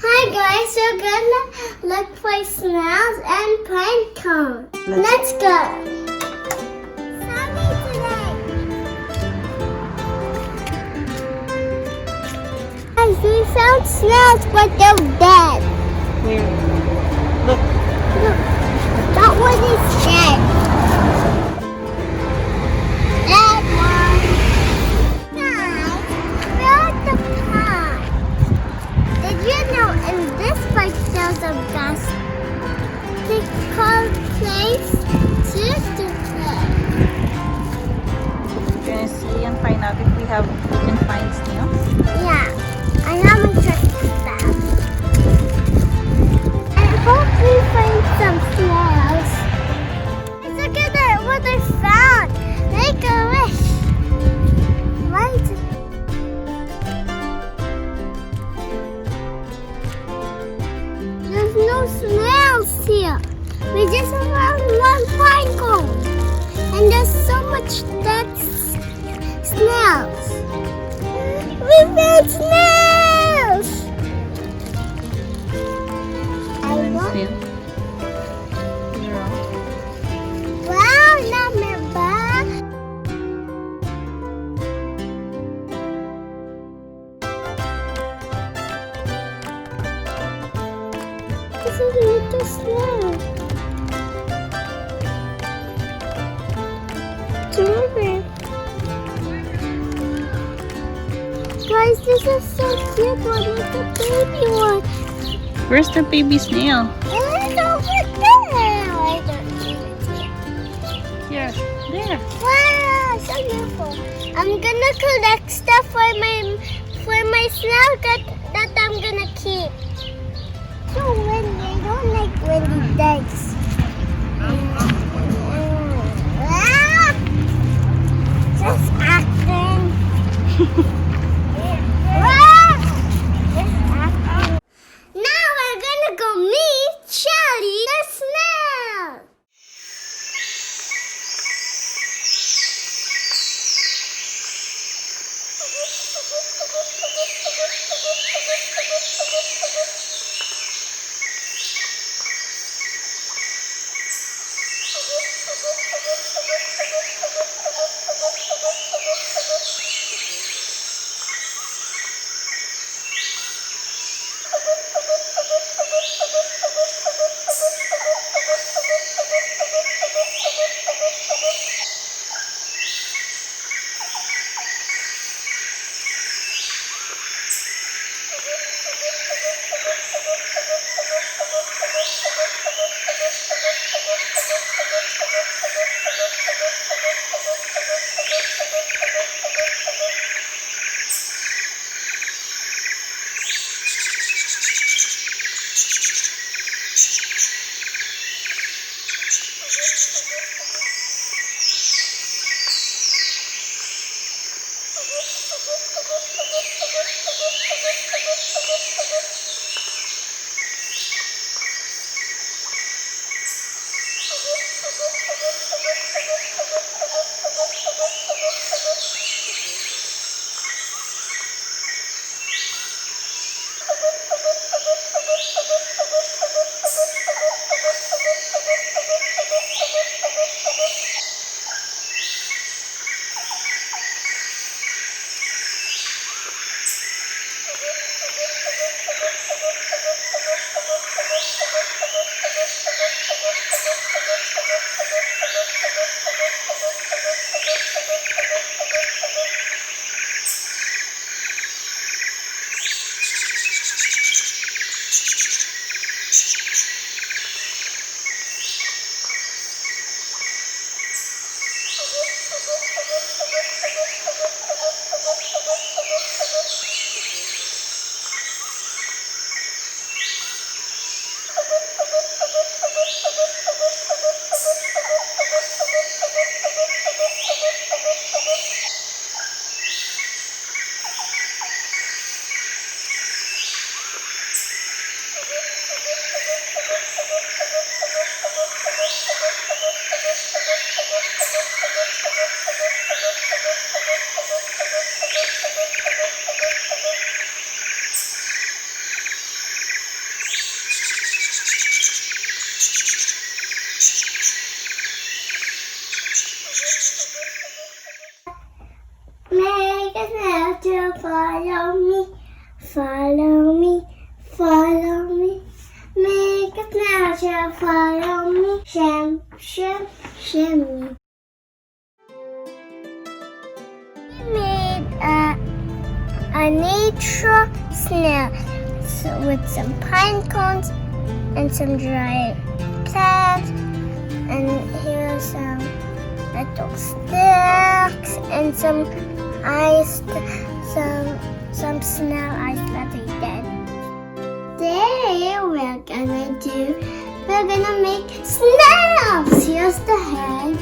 Hi guys, we're gonna look for snails and pine cones. Let's go. Sunny today. Guys, we found snails, but they're dead. Where? Look. Look, that one is dead. That one. Guys, we're at the pond. Did you know in this part there's a gas? They call place to play. Can you see and find out if we can find snails? Yeah, I have my trick bag. I hope we find some snails. Look at that, what I found. Make a wish. Right. There's no snails here. We just found one pine cone. And there's so much dead snails. We found snails! I want... Snail? Zero. Wow, number. This is a little snail. Children. Guys, this is so cute one. It's a baby one. Where's the baby snail? It's over there. I don't see it here. Here. There. Wow, so beautiful. I'm gonna collect stuff for my snail that I'm gonna keep. So windy. I don't like windy days. Ah! Just acting. Ah! Just acting. Now we're gonna go meet Shelly the snail. Trail, follow me, follow me, follow me. Make a snail trail, follow me, shim, shim, shimmy. We made a nature snail with some pine cones and some dry plants, and here's some little sticks and some ice, some snail ice that we did. Today we're gonna make snails. Here's the head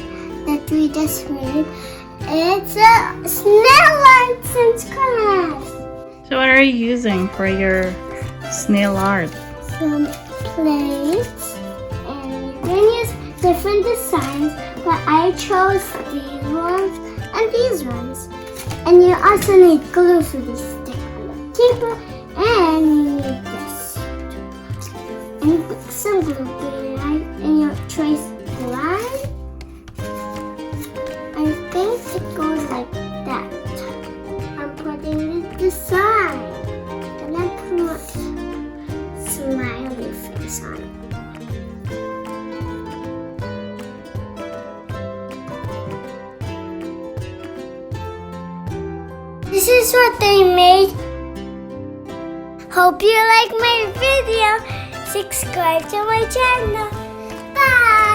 that we just made. It's a snail art since class. So what are you using for your snail art? Some plates, and you can use different designs, but I chose these ones and these ones. And you also need glue for this stick on the paper, and you need this. And you put some glue right, and you trace the line. I think it goes like that. I'm putting the design, and then put smiley face on it. This is what they made. Hope you like my video. Subscribe to my channel. Bye!